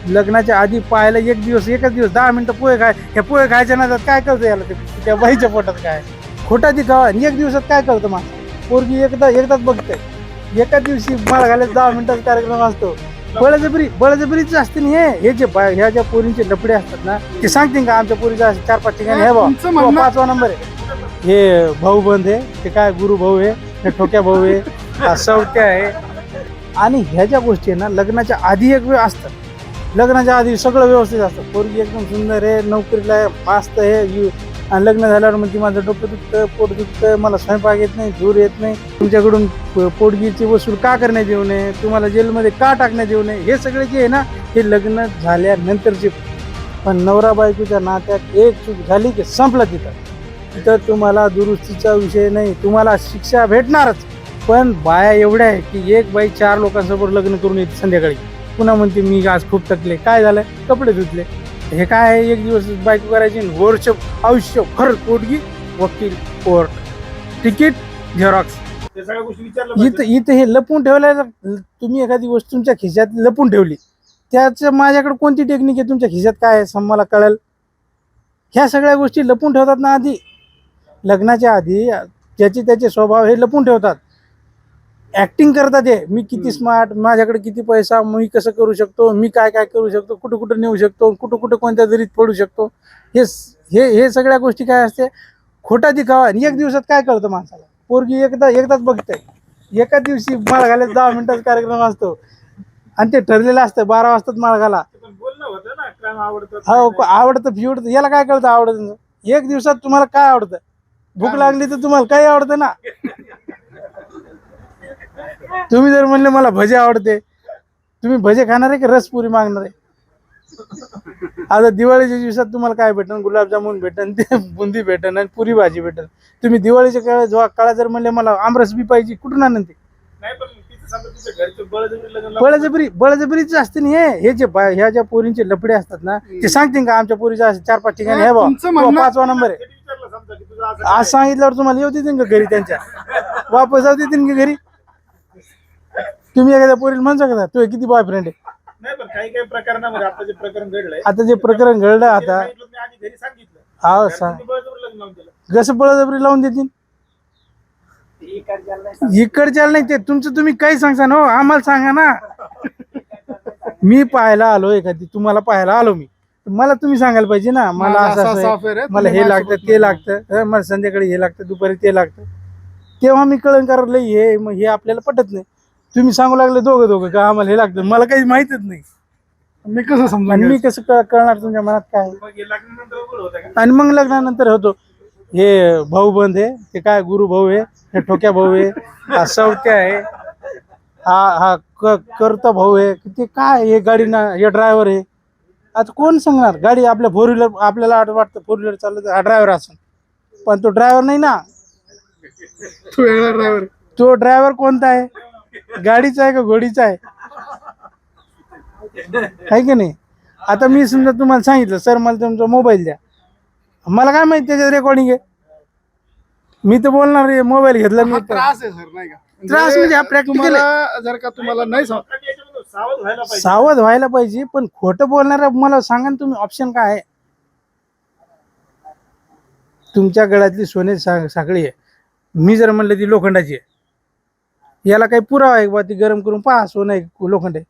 लग्नाच्या आधी पाहायला एक दिवस 10 मिनिटं पोहे खाय, ह्या पोहे खायच्या नादात काय कळतं याला, ते त्या बाईच्या पोटात काय खोटा दिखावा. आणि एक दिवसात काय कळतं माणसं, पोरगी एकदाच बघते, एका दिवशी माळ घालायला 10 मिनिटाचा कार्यक्रम असतो. बळजबरीच असते ना हे जे ह्या ज्या पोरींचे लपडे असतात ना, ते सांगतील का आमच्या पोरीचा 4-5 ठिकाणी हे बा 5वा नंबर आहे, हे भाऊ बंद आहे, ते काय गुरु भाऊ आहे, हे ठोक्या भाऊ आहे, हा सवत्या आहे. आणि ह्या ज्या गोष्टी आहे ना, लग्नाच्या आधी एक वेळ असतं, लग्नाच्या आधी सगळं व्यवस्थित असतं, पोरगी एकदम सुंदर आहे, नोकरीला आहे, मस्त आहे, आणि लग्न झाल्यावर म्हणजे माझं डोकं दुखतं, पोट दुखतं, मला स्वयंपाक येत नाही, धूर येत नाही, तुमच्याकडून पोटगीची वसूल का करण्यात येऊ नये, तुम्हाला जेलमध्ये का टाकण्यात येऊ नये, हे सगळे जे आहे ना, हे लग्न झाल्यानंतरचे. पण नवरा बायकोच्या नात्यात एक चूक झाली की संपलं तिथं तुम्हाला दुरुस्तीचा विषय नाही, तुम्हाला शिक्षा भेटणारच. पण बाया एवढ्या आहे की एक बाई 4 लोकांसमोर लग्न करून येते संध्याकाळी, पुन्हा म्हणते मी आज खूप थकले, काय झालं, कपडे धुतले. हे काय आहे, एक दिवस बायको करायची, वर्ष आयुष्य खरंच पोटगी, वकील, कोर्ट, तिकीट, झेरॉक्स, इथं हे लपून ठेवलं. तुम्ही एखादी गोष्ट तुमच्या खिशात लपून ठेवली, त्याचं माझ्याकडे कोणती टेक्निक आहे, तुमच्या खिशात काय आहे मला कळेल. ह्या सगळ्या गोष्टी लपून ठेवतात ना आधी, लग्नाच्या आधी ज्याचे त्याचे स्वभाव हे लपून ठेवतात, ऍक्टिंग करतात. हे मी किती स्मार्ट, माझ्याकडे किती पैसा, मी कसं करू शकतो, मी काय काय करू शकतो, कुठं कुठं नेऊ शकतो, कुठं कुठं कोणत्या दरीत पडू शकतो, हे सगळ्या गोष्टी काय असते, खोटा दिखावा. आणि एक दिवसात काय कळतं माणसाला, पोरगी एकदाच बघते, एका दिवशी माळ घालायला 10 मिनिटाचा कार्यक्रम असतो, आणि ते ठरलेलं असतं 12 वाजताच माळ घाला. हो, आवडतं फिवडतं याला काय कळतं आवडतं. एक दिवसात तुम्हाला काय आवडतं, भूक लागली तर तुम्हाला काही आवडतं ना. तुम्ही जर म्हणले मला भजे आवडते, तुम्ही भजे खाणार आहे की रसपुरी मागणार आहे. आता दिवाळीच्या दिवसात तुम्हाला काय भेटन, गुलाबजामुन भेटन, ते बुंदी भेटन आणि पुरी भाजी भेटन. तुम्ही दिवाळीच्या काळात जर म्हणले मला आमरस बी पाहिजे, कुठून आणन ते. बळजबरीच असते ना हे जे ह्या ज्या पोरींचे लपडे असतात ना, ते सांगतील का आमच्या पोरीचा 4-5 ठिकाणी हे बा 5वा नंबर आहे, आज सांगितल्यावर तुम्हाला येऊ देतील का घरी, त्यांच्या वापस जाऊ देतील का घरी. तुम्ही एखाद्या पोरीला म्हणू शकता तू किती बॉयफ्रेंड आहे. काही प्रकरणामध्ये आता जे प्रकरण घडलंय, आता जे प्रकरण घडलं, आता घरी सांगितलं, हा सांग, कसं बळजबरी लावून देतील. इकडच्याला नाही, ते तुमचं तुम्ही काही सांगता ना, आम्हाला सांगा ना. मी पाहायला आलो एखादी, तुम्हाला पाहायला आलो मी, मला तुम्ही सांगायला पाहिजे ना, मला असं मला हे लागतं, ते लागतं, मला संध्याकाळी हे लागतं, दुपारी ते लागतं, तेव्हा मी कळण करायला हे मग हे आपल्याला पटत नाही. तुम्ही सांगू लागले दोघं का आम्हाला हे लागतं, मला काही माहितच नाही, मी कसं समजा, मी कसं कळणार तुमच्या मनात काय. आणि मग लग्नानंतर होतो हे भाऊ बंद आहे, ते काय गुरु भाऊ आहे, हे ठोक्या भाऊ आहे, हा सवत्या आहे, हा करता भाऊ आहे, ते काय हे गाडी ना, हे ड्रायव्हर आहे. आता कोण सांगणार, गाडी आपल्या 4 व्हीलर, आपल्याला वाटतं 4 व्हीलर चाललं हा ड्रायव्हर असेल, पण तो ड्रायव्हर नाही ना. तो ड्रायव्हर कोणता आहे, गाडीचा आहे का घोडीचा आहे की नाही. आता मी समजा तुम्हाला सांगितलं सर मला तुमचा मोबाईल द्या, मला काय माहिती त्याच्यात रेकॉर्डिंग आहे, मी तर बोलणार आहे मोबाईल घेतला मी. त्रास आहे सर, नाही का, त्रास म्हणजे हा प्रॅक्टिकल जर का तुम्हाला नाही सावध व्हायला पाहिजे. पण खोटं बोलणाऱ्या मला सांगा ना तुम्ही, ऑप्शन काय आहे. तुमच्या गळ्यातली सोने साखळी आहे, मी जर म्हणलं ती लोखंडाची आहे, याला काही पुरावा आहे बा, ती गरम करून पहा सोनं आहे लोखंड आहे.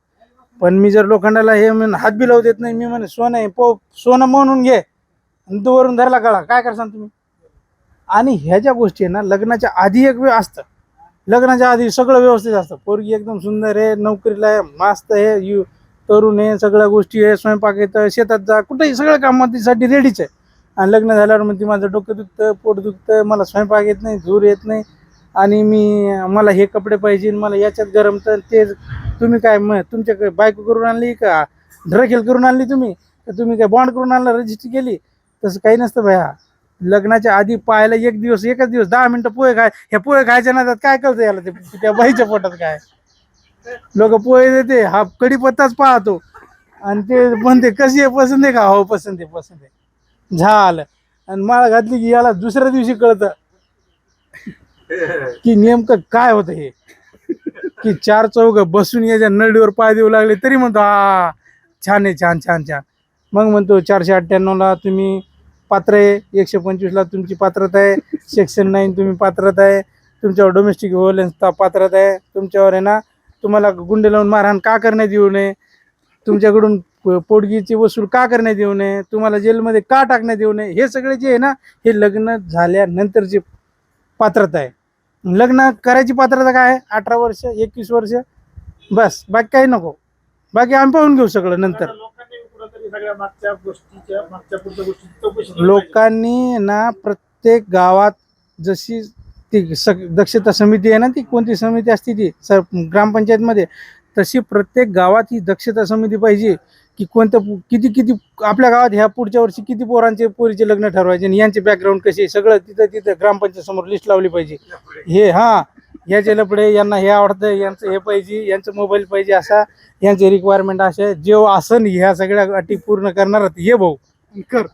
पण मी जर लोखंडाला हे म्हणून हात बी लावू देत नाही, मी म्हणे सोनं आहे सोनं म्हणून घे, आणि तो वरून धरला गळा, काय करसान तुम्ही. आणि ह्या ज्या गोष्टी आहे ना, लग्नाच्या आधी एक वेळ असतं, लग्नाच्या आधी सगळं व्यवस्थित असतं, पोरगी एकदम सुंदर आहे, नोकरीला आहे, मस्त आहे, तरुण आहे, सगळ्या गोष्टी आहे, स्वयंपाक येतं, शेतात जा, कुठेही सगळं कामासाठी रेडीच आहे. आणि लग्न झाल्यावर म्हणते माझं डोकं दुखतं, पोट दुखतं, मला स्वयंपाक येत नाही, धूर येत नाही, आणि मला हे कपडे पाहिजे, मला याच्यात गरम. तर ते तुम्ही काय तुमच्या बायको करून आणली का, ड्रकेल करून आणली तुम्ही, तर तुम्ही काय बॉन्ड करून आणला, रजिस्ट्री केली, तसं काही नसतं भया. लग्नाच्या आधी पाहायला एक दिवस 10 मिनिटं पोहे खाय, ह्या पोहे खायच्या नादात काय कळतं याला, ते त्या बाईच्या पोटात काय. लोक पोहे देते, हा कढीपत्ताच पाहतो, आणि ते म्हणते कशी आहे, पसंत आहे का, हो पसंत आहे, झालं. आणि माळ घातली की याला दुसऱ्या दिवशी कळतं की नेमकं काय होतं हे, की 4 चौघ बसून याच्या नळीवर पाय देऊ लागले तरी म्हणतो हा छान आहे, छान छान छान. मग म्हणतो 498ला तुम्ही पात्र आहे, 125ला तुमची पात्रता आहे, सेक्शन 9 तुम्ही पात्रता आहे, तुमच्यावर डोमेस्टिक व्हायलन्स पात्रता आहे, तुमच्यावर आहे ना तुम्हाला गुंडे लावून मारहाण का करण्यात येऊ नये, तुमच्याकडून पोटगीची वसूल का करण्यात येऊ नये, तुम्हाला जेलमध्ये का टाकण्यात येऊ नये, हे सगळे जे आहे ना हे लग्न झाल्यानंतरची पात्रता आहे. लग्न करायची पात्रता काय आहे? 18 वर्ष 21 वर्ष, बस. बाकी काही नको, बाकी आम्ही पाहून घेऊ सगळं नंतर. आता लोकांनी कुठंतरी सगळ्या मागच्या पुढच्या गोष्टी चौकशी केली लोकांनी ना प्रत्येक गावात जशी ती दक्षता समिती आहे ना, ती कोणती समिती असते ती ग्रामपंचायतमध्ये, तशी प्रत्येक गावात ही दक्षता समिती पाहिजे की कोणतं किती किती आपल्या गावात ह्या पुढच्या वर्षी किती पोरीचे लग्न ठरवायचे आणि यांचे बॅकग्राऊंड कसे सगळं तिथं ग्रामपंचायत समोर लिस्ट लावली पाहिजे. हे याचे लपडे, यांना हे आवडतं, यांचं हे पाहिजे, यांचं मोबाईल पाहिजे, असा यांचे रिक्वायरमेंट असे जेव्हा असं ह्या सगळ्या अटी पूर्ण करणार ये भाऊ कर.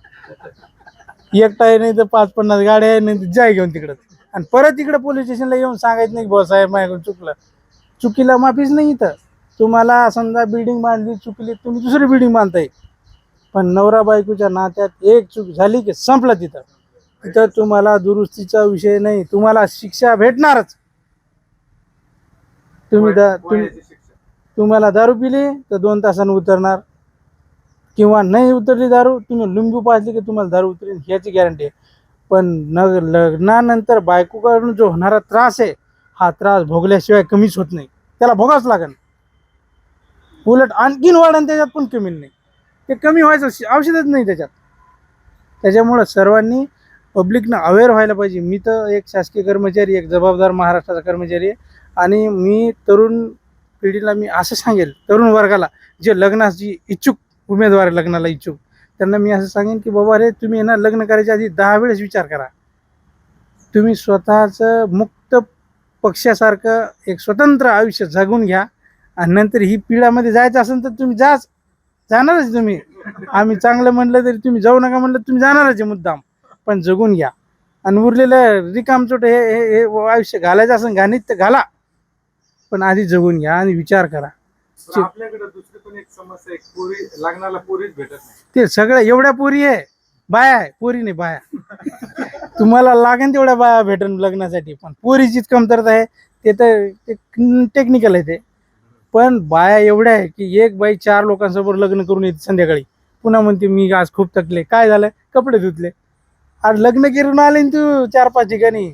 एकटा आहे, नाही तर 5-50 गाड्या आहे, नाही तर जाय घेऊन तिकडं. आणि परत इकडे पोलीस स्टेशनला येऊन सांगायचं नाही भाऊ साहेब माझ्याकडून चुकलं. चुकीला माफीच नाही. इथं तुम्हाला समजा बिल्डिंग बांधली, चुकली, तुम्ही दुसरी बिल्डिंग बांधताय, पण नवरा बायकोच्या नात्यात एक चूक झाली की संपलं. तिथं तुम्हाला दुरुस्तीचा विषय नाही, तुम्हाला शिक्षा भेटणारच. तुम्हाला दारू पिली तर 2 तासांनी उतरणार, किंवा नाही उतरली दारू, तुम्ही लिंबू पाजली की तुम्हाला दारू उतरेल, ह्याची गॅरंटी आहे. पण लग्नानंतर बायकोकडून जो होणारा त्रास आहे, हा त्रास भोगल्याशिवाय कमीच होत नाही, त्याला भोगावंच लागेल. उलट आणखीन वाढन, त्याच्यात पण कमी नाही. ते कमी व्हायचं औषधच नाही त्याच्यात. त्याच्यामुळं सर्वांनी पब्लिकनं अवेअर व्हायला पाहिजे. मी तर एक शासकीय कर्मचारी, एक जबाबदार महाराष्ट्राचा कर्मचारी आहे, आणि मी तरुण पिढीला मी असं सांगेल, तरुण वर्गाला जे लग्नाची इच्छुक उमेदवार आहे, लग्नाला इच्छुक, त्यांना मी असं सांगेन की बाबा रे, तुम्ही ना लग्न करायच्या आधी 10 वेळेस विचार करा. तुम्ही स्वतःचं मुक्त पक्षासारखं एक स्वतंत्र आयुष्य जगून घ्या, आणि नंतर ही पिढ्यामध्ये जायचं असेल तर तुम्ही जाणारच. तुम्ही आम्ही चांगलं म्हणलं तरी तुम्ही जाऊ नका म्हणलं तुम्ही जाणारच आहे मुद्दाम, पण जगून घ्या. आणि उरलेलं रिकामचोट हे आयुष्य घालायचं असेल घाणीत तर घाला, पण आधी जगून घ्या आणि विचार करा. पण आपल्याकडे दुसरी पण एक समस्या आहे, पोरी लग्नाला पोरीच भेटत नाही. ते सगळ्या एवढ्या पोरी आहे, बाया आहे, पोरी नाही बाया. तुम्हाला लागेल तेवढ्या बाया भेटन लग्नासाठी, पण पोरीचीच कमतरता आहे. ते तर टेक्निकल आहे ते. पण बाया एवढ्या आहे की एक बाई 4 लोकांसमोर लग्न करून येते संध्याकाळी, पुन्हा म्हणते मी आज खूप थकले. काय झालं? कपडे धुतले. आज लग्न करून आले ना तू 4-5 ठिकाणी,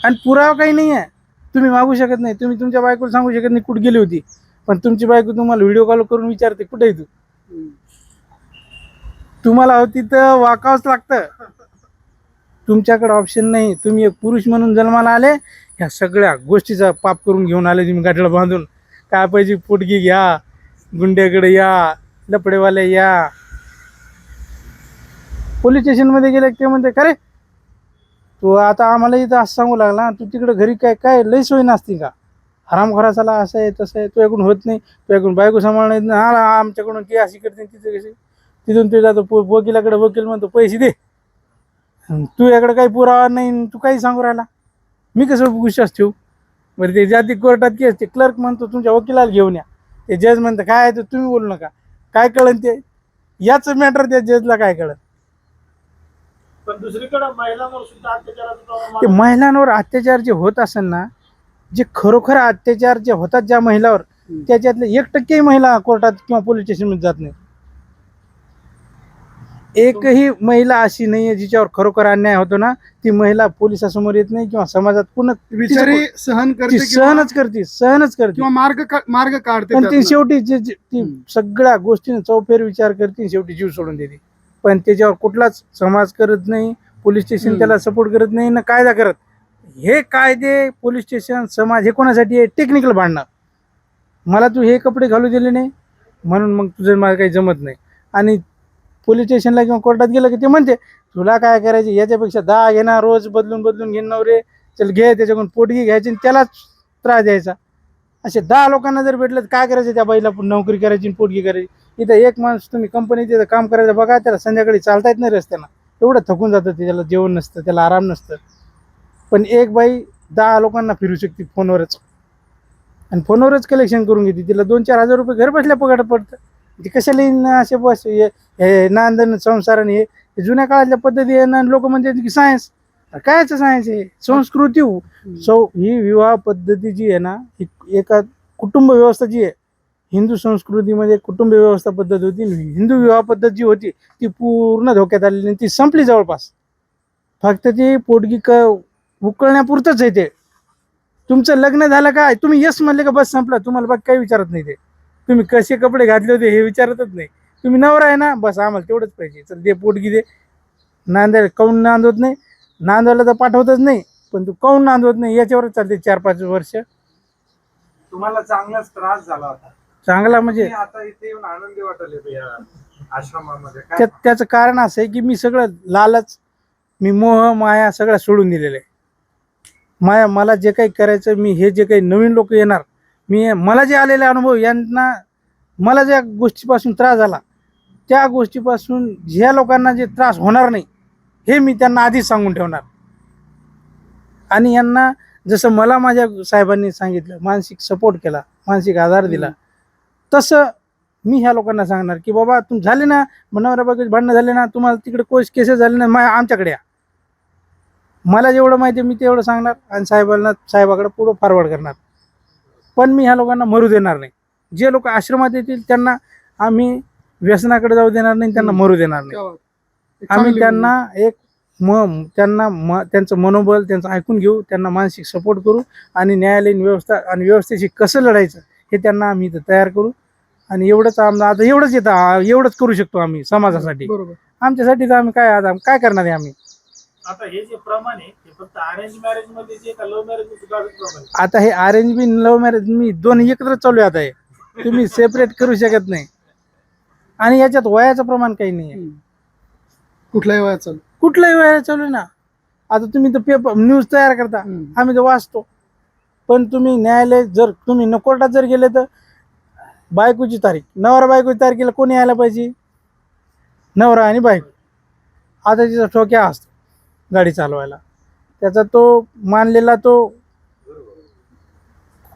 आणि पुरावा काही नाही आहे. तुम्ही मागू शकत नाही, तुम्ही तुमच्या बायकोला सांगू शकत नाही कुठे गेली होती, पण तुमची बायको तुम्हाला व्हिडिओ कॉल करून विचारते कुठे आहे तू. तुम्हाला होती तर वाकावंच लागतं. तुमच्याकडे ऑप्शन नाही. तुम्ही एक पुरुष म्हणून जन्माला आले, ह्या सगळ्या गोष्टीचा पाप करून घेऊन आले तुम्ही गाठीला बांधून. काय पाहिजे? पोटगी घ्या, गुंड्याकडे या, लपडेवाले या. पोलीस स्टेशनमध्ये गेले ते म्हणते का रे तू आता आम्हाला इथं असं सांगू लागला, तू तिकडे घरी काय लई सोय नसती का? हरामखोरासाला असं आहे तसं आहे, तुझ्याकडून होत नाही, तुझ्याकडून बायको सांभाळणार नाही. हा आमच्याकडून की अशी करते तिथे कशी. तिथून ते जातो वकिलाकडे, वकील म्हणतो पैसे दे, तुझ्याकडे काही पुरावा नाही, तू काही सांगू राहिला, मी कसं विश्वास ठेवू? बरं ते जाती कोर्टात केस, ते क्लर्क म्हणतो तुमच्या वकिलाला घेऊन या. ते जज म्हणतं काय आहे तर तुम्ही बोलू नका. काय कळन ते? याच मॅटर त्या जजला काय कळन? पण दुसरीकडे महिलांवर सुद्धा अत्याचाराचं प्रमाण ते महिलांवर अत्याचार जे होत असेल ना, जे खरोखर अत्याचार जे होतात ज्या महिलावर, त्याच्यातले 1% महिला कोर्टात किंवा पोलीस स्टेशनमध्ये जात नाही. एकही महिला अशी नाहीये जिच्यावर खरोखर अन्याय होतो ना, ती महिला पोलिसासमोर येत नाही किंवा समाजात पुन्हा बिचारी सहन करते ती सहनच करते किंवा मार्ग काढते. पण ती शेवटी ती सगळ्या गोष्टीने चौफेर विचार करते, शेवटी जीव सोडून देते. पण त्याच्यावर कुठलाच समाज करत नाही, पोलीस स्टेशन त्याला सपोर्ट करत नाही ना कायदा करत. हे कायदे, पोलीस स्टेशन, समाज हे कोणासाठी आहे? टेक्निकल भांडणं. मला तू हे कपडे घालू दिले नाही म्हणून मग तुझं मला काही जमत नाही. आणि पोलीस स्टेशनला किंवा कोर्टात गेलं की ते म्हणते तुला काय करायचे, याच्यापेक्षा 10 घेणार, रोज बदलून घेणार रे, चल घे, त्याच्याकडून पोटगी घ्यायची आणि त्यालाच त्रास द्यायचा. असे 10 लोकांना जर भेटलं तर काय करायचं? त्या बाईला नोकरी करायची आणि पोटगी करायची. इथं एक माणूस तुम्ही कंपनीत तिथं काम करायचं बघा, त्याला संध्याकाळी चालता येत नाही रस्त्यानं, एवढं थकून जातं ते, त्याला जेवण नसतं, त्याला आराम नसतं. पण एक बाई 10 लोकांना फिरू शकते फोनवरच, आणि फोनवरच कलेक्शन करून घेते. तिला 2-4 हजार रुपये घर बसल्या पगार पडतं. ते कशाला येईन असे बस हे नांदन संसार आणि हे जुन्या काळातल्या पद्धती आहे ना. लोक म्हणतात की सायन्स, कायच सायन्स आहे, संस्कृती ही विवाह पद्धती जी आहे ना, ही एका कुटुंब व्यवस्था जी आहे, हिंदू संस्कृतीमध्ये कुटुंब व्यवस्था पद्धत होती, हिंदू विवाह पद्धत जी होती ती पूर्ण धोक्यात आलेली आणि ती संपली जवळपास. फक्त ती पोटगी उकळण्यापुरतंच आहे ते. तुमचं लग्न झालं का, तुम्ही यस म्हणले का बस संपला, तुम्हाला बाकी काही विचारत नाही ते. तुम्ही कसे कपडे घातले होते हे विचारतच नाही. तुम्ही नवरा आहे ना, बस आम्हाला तेवढंच पाहिजे, चल दे पोटगी दे. नांदायला काऊन नांदवत नाही, नांदवायला तर पाठवतच नाही, पण तू काऊन नांदवत नाही याच्यावरच चालते 4-5 वर्ष. तुम्हाला चांगलाच त्रास झाला होता. चांगला म्हणजे तुम्ही आता इथे येऊन आनंदी वाटले या आश्रमामध्ये काय? त्याचं कारण असं आहे की मी सगळं लालच, मी मोह माया सगळं सोडून दिलेलं आहे. मला जे काही करायचं, मी हे जे काही नवीन लोक येणार, मला जे आलेले अनुभव यांना, मला ज्या गोष्टीपासून त्रास झाला त्या गोष्टीपासून ज्या लोकांना जे त्रास होणार नाही हे मी त्यांना आधीच सांगून ठेवणार. आणि यांना जसं मला माझ्या साहेबांनी सांगितलं, मानसिक सपोर्ट केला, मानसिक आधार दिला, तसं मी ह्या लोकांना सांगणार की बाबा तुम झाले ना, नवरा बायकोचे भांडणं झाले ना, तुम्हाला तिकडे कोर्स केसेस झाले ना, आमच्याकडे या. मला जेवढं माहिती आहे मी तेवढं सांगणार आणि साहेबाकडे पुढं फॉरवर्ड करणार. पण मी ह्या लोकांना मरू देणार नाही. जे लोक आश्रमात येतील त्यांना आम्ही व्यसनाकडे जाऊ देणार नाही, त्यांना मरू देणार नाही. आम्ही त्यांना त्यांचं मनोबल त्यांचं ऐकून घेऊ, त्यांना मानसिक सपोर्ट करू आणि न्यायालयीन व्यवस्था आणि व्यवस्थेशी कसं लढायचं हे त्यांना आम्ही इथं तयार करू. आणि एवढंच आता एवढंच करू शकतो आम्ही समाजासाठी. आमच्यासाठी तर आम्ही काय करणार आहे आम्ही. आता हे जे प्रमाण आहे ते फक्त अरेंज मॅरेज मध्ये जे का लव्ह मॅरेज सुद्धा प्रमाण आहे. आता हे अरेंज बी लव्ह मॅरेज मी दोन्ही एकत्र चालू आहे. आता हे तुम्ही सेपरेट करू शकत नाही. आणि याच्यात वयाचं प्रमाण काही नाही आहे. कुठल्याही वयात चालू, कुठल्याही वयाला चालू आहे ना. आता तुम्ही तर पेपर न्यूज तयार करता, आम्ही तर वाचतो. पण तुम्ही न्यायालय जर तुम्ही कोर्टात जर गेले तर बायकोची तारीख, नवरा बायकोची तारखेला कोणी यायला पाहिजे, नवरा आणि बायको. आता तिचा ठोक्या असतो गाडी चालवायला, त्याचा तो मानलेला तो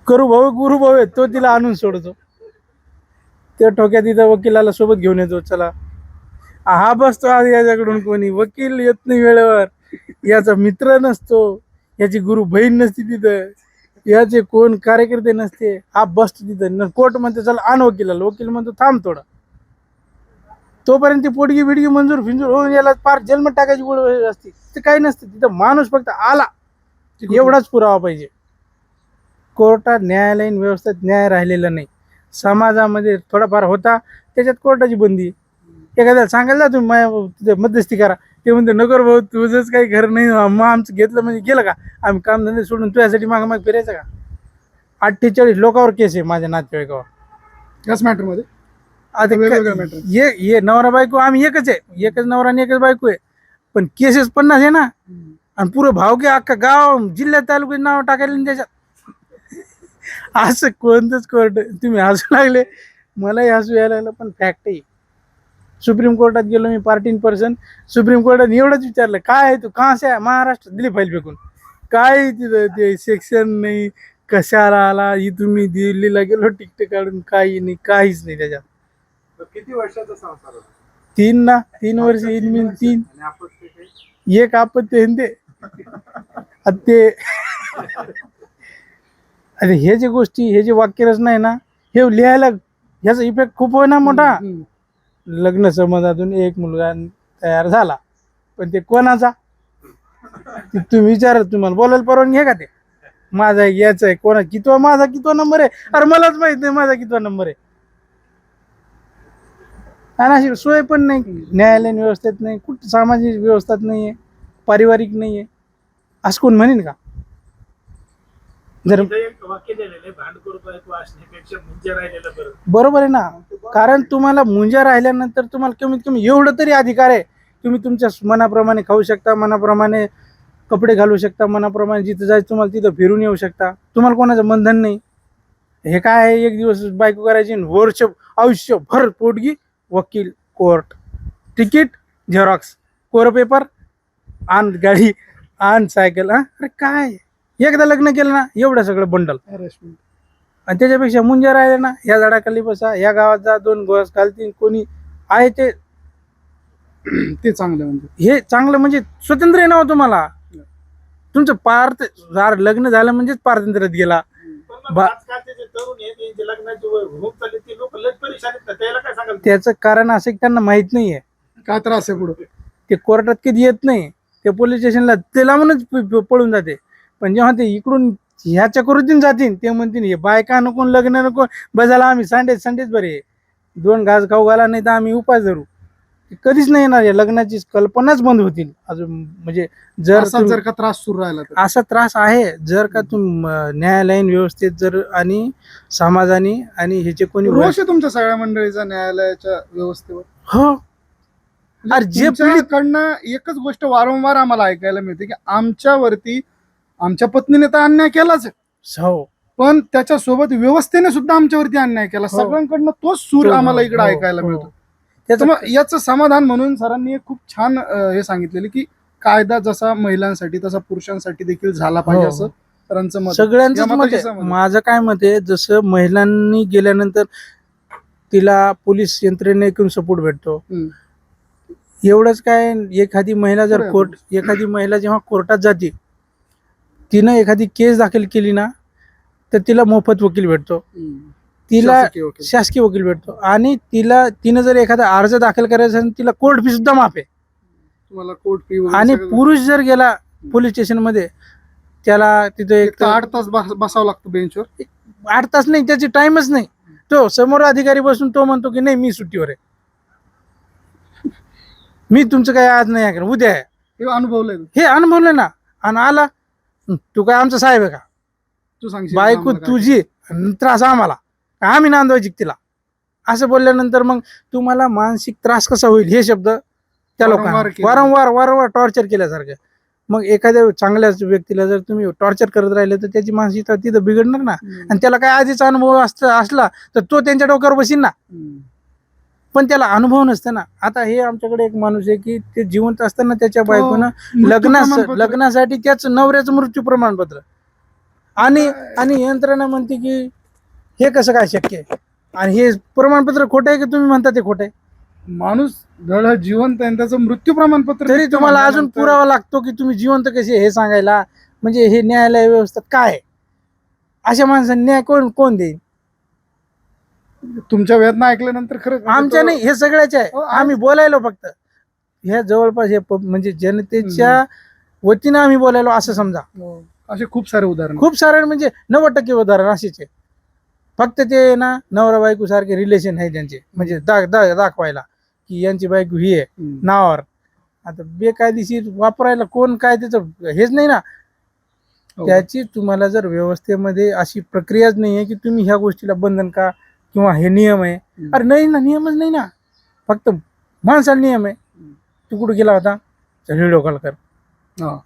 गुरु भाऊ आहे, तो तिला आणून सोडतो. त्या ठोक्यात तिथं वकिलाला सोबत घेऊन येतो, चला हा बसतो आज याच्याकडून, कोणी वकील येत नाही वेळेवर, याचा मित्र नसतो, याची गुरु बहीण नसती तिथं, याचे कोण कार्यकर्ते नसते, हा बसतो तिथं. कोर्ट म्हणते चला आण वकिलाला, वकील म्हणतो थांब थोडं. तोपर्यंत ती पोटगी बिडगी मंजूर फिंजूर होऊन याला पार जन्म टाकायची गोळ असते. ते काही नसतं तिथं. माणूस फक्त आला एवढाच पुरावा पाहिजे. कोर्टात न्यायालयीन व्यवस्थेत न्याय राहिलेला नाही. समाजामध्ये थोडाफार होता, त्याच्यात कोर्टाची बंदी. एखाद्याला सांगायला तुम्ही मध्यस्थी करा, ते म्हणते नगर भाऊ तुझंच काही घर नाही, मग आमचं घेतलं म्हणजे गेलं का, आम्ही कामधंदे सोडून तुझ्यासाठी माग फिरायचं का. 48 लोकांवर केस आहे माझ्या नातेवाईकावर याच मॅटर मध्ये. आता ये नवरा बायको आम्ही एकच आहे, एकच नवरा आणि एकच बायको आहे, पण केसेस 50 आहे ना. आणि पुरं भाव की अख्खा गाव जिल्ह्यात तालुक्यात नाव टाकायला ना त्याच्यात. असं कोणतंच कोर्ट, तुम्ही हसू लागले, मलाही हसू यायला लागलं, पण फॅक्ट आहे. सुप्रीम कोर्टात गेलो मी, पार्टीन पर्सन, सुप्रीम कोर्टात एवढंच विचारलं काय आहे तू कहा से आहे, महाराष्ट्र, दिली फाईल फेकून. काय तिथं ते सेक्शन नाही, कशाला आला, ही तुम्ही दिल्लीला गेलो तिकीट काढून, काही नाही, काहीच नाही त्याच्यात. किती वर्षाचा संसार होता? 3 वर्ष येईन मी. 3 आणि आपत्ती काही? एक आपत्ती आहे ते अरे हे जे गोष्टी, हे जे वाक्यरचना आहे ना, हे लिहायला ह्याचा इफेक्ट खूप होय ना मोठा. लग्न संबंधातून एक मुलगा तयार झाला, पण ते कोणाचा तुम्ही विचारा, तुम्हाला बोलायला परवानगी आहे का? ते माझा याच आहे, कोणा माझा कितवा नंबर आहे, अरे मलाच माहित नाही माझा कितवा नंबर आहे. आणि अशी सोय पण नाही, न्यायालयीन व्यवस्थेत नाही, कुठं सामाजिक व्यवस्थेत नाहीये, पारिवारिक नाहीये, असं कोण म्हणेन का? जर एक वाक्य दिलेलं भांडखोर बायको असण्यापेक्षा मुंजा राहिलेलं बरं. बरोबर आहे ना. कारण तुम्हाला मुंजा राहिल्यानंतर तुम्हाला कमीत कमी एवढं तरी अधिकार आहे, तुम्ही तुमच्या मनाप्रमाणे खाऊ शकता, मनाप्रमाणे कपडे घालू शकता, मनाप्रमाणे जिथं जायचं तुम्हाला तिथं फिरून येऊ शकता, तुम्हाला कोणाचं बंधन नाही. हे काय आहे, एक दिवस बायको करायची, वर्ष आयुष्यभर पोटगी, वकील, court, ticket, Xerox, core paper, आण गाडी, आण सायकल. अरे काय, एकदा लग्न केलं ना एवढं सगळं बंडल. आणि त्याच्यापेक्षा मुंजा राहिले ना, या झाडाखाली बसा, या गावात जा, 2 गोस घालतील, कोणी आहे ते. ते चांगलं म्हणजे हे चांगलं म्हणजे स्वतंत्र आहे ना हो तुम्हाला. तुमचं लग्न झालं म्हणजेच पारतंत्र्यात गेला. पण मग आजकालचे जे तरुण आहेत त्यांचे लग्नाची वय होऊन चालली ते लोक लय परेशान आहेत ना, त्याला काय सांगाल? त्याचं कारण असं की त्यांना माहित नाहीये. काय त्रास आहे पुढे. ते कोर्टात कधी येत नाही, ते पोलीस स्टेशनला ते लांबूनच पळून जाते. पण जेव्हा ते इकडून ह्या चक्रोतीन जातील ते म्हणतील हे बायका नको, लग्न नको, बजाला आम्ही संडेच बरे, 2 घास खाऊ घाला, नाही तर आम्ही उपास धरू. कधीच नाही येणार, या लग्नाची कल्पनाच बंद होतील. अजून म्हणजे जर का त्रास सुरू राहिला तर असा त्रास आहे, जर का न्यायालयीन व्यवस्थेत जर आणि समाजाने आणि ह्याचे कोणी रोष आहे तुमच्या सगळ्या मंडळीचा न्यायालयाच्या व्यवस्थेवर. हो, अरे जे तुमच्याकडनं एकच गोष्ट वारंवार आम्हाला ऐकायला मिळते की आमच्यावरती आमच्या पत्नीने तर अन्याय केलाच आहे, हो, पण त्याच्यासोबत व्यवस्थेने सुद्धा आमच्यावरती अन्याय केला. हो. सगळ्यांकडनं तोच सूर आम्हाला इकडे ऐकायला मिळतो. त्याच्यामुळे याचं समाधान म्हणून सरांनी एक खूप छान हे सांगितलेलं की कायदा जसा महिलांसाठी तसा पुरुषांसाठी देखील झाला पाहिजे, हो. असं सरांचं मत. सगळ्यांचं या मत मताशी आहे. सहमत आहे. माझं काय मत आहे, जसं महिलांनी गेल्यानंतर तिला पोलीस यंत्रणेकडून सपोर्ट भेटतो, हम्म. एवढंच काय. एखादी महिला जर बरोबर. एखादी महिला जेव्हा कोर्टात जाते, तिनं एखादी केस दाखल केली ना, तर तिला मोफत वकील भेटतो, हम्म. तिला शासकीय वकील. शासकीय वकील भेटतो. आणि तिनं जर एखादा अर्ज दाखल करायचा असेल, तिला कोर्ट फी सुद्धा माफ आहे. तुम्हाला कोर्ट फी वगैरे आणि सगळं- पुरुष जर गेला पोलीस स्टेशन मध्ये, त्याला तिथे एक तर 8 तास बसावं लागतं बेंचवर. 8 तास नाही, त्याची टाइमच नाही. तो समोर अधिकारी बसून तो म्हणतो की नाही मी सुट्टीवर आहे, मी तुमचं काय आज नाही ऐकणार, उद्या आहे. हे अनुभवलंय हे अनुभवलं ना. आणि आला, तू काय आमचा साहेब आहे का, तू सांगशील बायको आम्हाला काय? तुझी आणि त्रास आम्हाला, का आम्ही नांदवायची तिला, असं बोलल्यानंतर मग तुम्हाला मानसिक त्रास कसा होईल, हे शब्द त्या लोकांना वारंवार केलं. वारंवार टॉर्चर केल्यासारखं. मग एखाद्या चांगल्या व्यक्तीला जर तुम्ही टॉर्चर करत राहिले तर त्याची मानसिकता तिथं बिघडणार ना. आणि त्याला काय आधीचा अनुभव असला तर तो त्यांच्या डोक्यावर बसीन ना, हम्म. पण त्याला अनुभव नसतं ना. आता हे आमच्याकडे एक माणूस आहे की ते जिवंत असताना त्याच्या बायकोनं मृत्यू प्रमाणपत्र. लग्नासाठी त्याचं नवऱ्याचं मृत्यू प्रमाणपत्र, आणि यंत्रणा म्हणते की हे कसं काय शक्य आहे, आणि हे प्रमाणपत्र खोटं आहे की तुम्ही म्हणता ते खोटं आहे. माणूस धड जिवंत आहे आणि त्याचं मृत्यू प्रमाणपत्र तरी तुम्हाला अजून पुरावा लागतो की तुम्ही जिवंत कसे, हे सांगायला. म्हणजे हे न्यायालय व्यवस्था काय आहे? अशा माणसांनी न्याय कोण देईल? तुमच्या वेदना ऐकल्यानंतर खरंच म्हणजे आमच्या तो- नाही, हे सगळ्याचे आहे. हो, आम्ही बोलायलो फक्त ह्या जवळपास हे म्हणजे जनतेच्या वतीनं आम्ही बोलायलो, असं समजा. हो. असे खूप सारे उदाहरण. खूप सारे म्हणजे 90% उदाहरण असेच आहे. फक्त ते ना नवरा बायको सारखे रिलेशन आहे त्यांचे, म्हणजे दाखवायला की यांची बायको ही आहे नावावर. आता बेकायदेशीर वापरायला कोण काय त्याचं हेच नाही ना. त्याची तुम्हाला जर व्यवस्थेमध्ये अशी प्रक्रियाच नाही आहे की तुम्ही ह्या गोष्टीला बंधन का किंवा हे नियम आहे. अरे नाही ना, नियमच नाही ना. फक्त माणसाला नियम आहे. तू कुठं गेला होता, व्हिडिओ कॉल कर.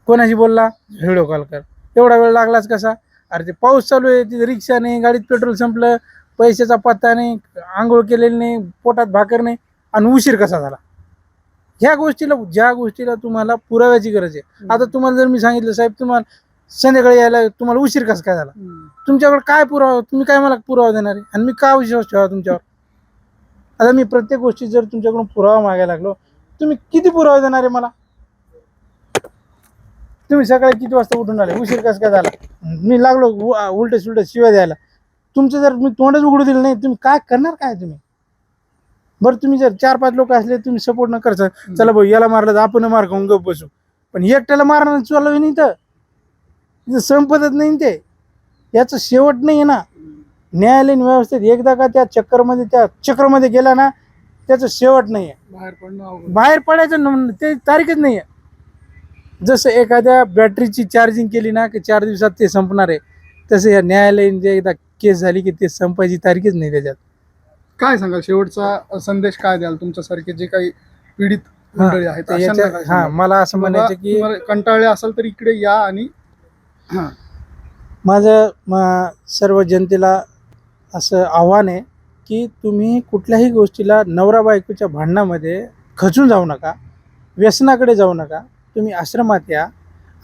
कोणाशी बोलला, व्हिडिओ कॉल कर. एवढा वेळ लागलाच कसा? अरे ते पाऊस चालू आहे, तिथे रिक्षा नाही, गाडीत पेट्रोल संपलं, पैशाचा पत्ता नाही, आंघोळ केलेली नाही, पोटात भाकर नाही, आणि उशीर कसा झाला. ज्या गोष्टीला तुम्हाला पुराव्याची गरज आहे. आता तुम्हाला जर मी सांगितलं साहेब तुम्हाला संध्याकाळी यायला, तुम्हाला उशीर कसा काय झाला, तुमच्याकडे काय पुरावा, तुम्ही काय मला पुरावा देणार आहे, आणि मी काय विश्वास ठेवा तुमच्यावर? आता मी प्रत्येक गोष्टी जर तुमच्याकडून पुरावा मागायला लागलो, तुम्ही किती पुरावा देणार आहे मला? तुम्ही सकाळी किती वाजता उठून आले, उशीर कसं काय झाला, मी लागलो उलट सुलट शिवाय द्यायला, तुमचं जर मी तोंडच उघडू दिलं नाही, तुम्ही काय करणार काय तुम्ही? बरं तुम्ही जर 4-5 लोक असले, तुम्ही सपोर्ट न करता, चला भाऊ याला मारलं तर आपण मार खाऊन गप बसू, पण एकट्याला मारणार चालू नाही, तर तिथं संपतच नाही ते. याचं शेवट नाही आहे ना. न्यायालयीन व्यवस्थेत एकदा का त्या चक्रमध्ये गेला ना, त्याचं शेवट नाही आहे. बाहेर पडायचं ते तारीखच नाही आहे. जसं एखाद्या बॅटरीची चार्जिंग केली ना की 4 दिवसात ते संपणार आहे, तसं या न्यायालयीन जे एकदा केस झाली की ते संपायची तारीखच नाही त्याच्यात. काय सांगाल, शेवटचा संदेश काय द्याल तुमच्यासारखे जे काही पीडित मंडळी आहेत तर अशांना काय हा सांगाल? मला असं म्हणायचं की तुम्हाला कंटाळले असाल तर इकडे या आणि माझं सर्व जनतेला असं आव्हान आहे की तुम्ही कुठल्याही गोष्टीला नवरा बायकोच्या भांडणामध्ये खचून जाऊ नका, व्यसनाकडे जाऊ नका. तुम्ही आश्रमात या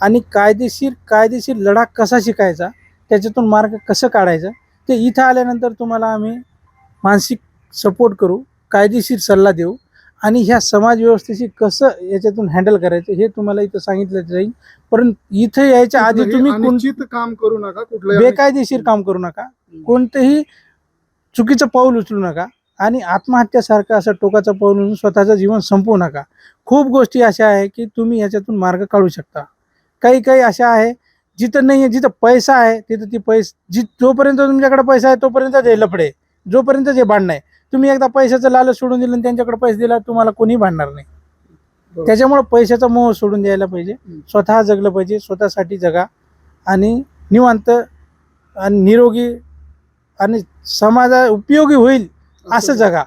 आणि कायदेशीर लढा कसा शिकायचा, त्याच्यातून मार्ग कसं काढायचं ते इथं आल्यानंतर तुम्हाला आम्ही मानसिक सपोर्ट करू, कायदेशीर सल्ला देऊ आणि ह्या समाज व्यवस्थेशी कसं याच्यातून हँडल करायचं हे तुम्हाला इथं सांगितलं जाईल. परंतु इथं यायच्या आधी कुठलंही तुम्ही कोण अनिश्चित काम करू नका, कुठलंही बेकायदेशीर काम करू नका, कोणतंही चुकीचं पाऊल उचलू नका आणि आत्महत्यासारखं असं टोकाचं पाऊल उचलून स्वतःचं जीवन संपवू नका. खूप गोष्टी अशा आहे की तुम्ही याच्यातून मार्ग काढू शकता. काही काही अशा आहे जिथं नाही आहे, जिथं पैसा आहे तिथं ती जोपर्यंत तुमच्याकडे पैसा आहे तोपर्यंत जे लफडे, जोपर्यंत जे भांडणं आहे. तुम्ही एकदा पैशाचं लालच सोडून दिलं आणि त्यांच्याकडे पैसे दिला तुम्हाला कोणी भांडणार नाही. त्याच्यामुळे पैशाचा मोह सोडून द्यायला पाहिजे. स्वतः जगलं पाहिजे, स्वतःसाठी जगा आणि निवांत आणि निरोगी आणि समाजा उपयोगी होईल असं जगा.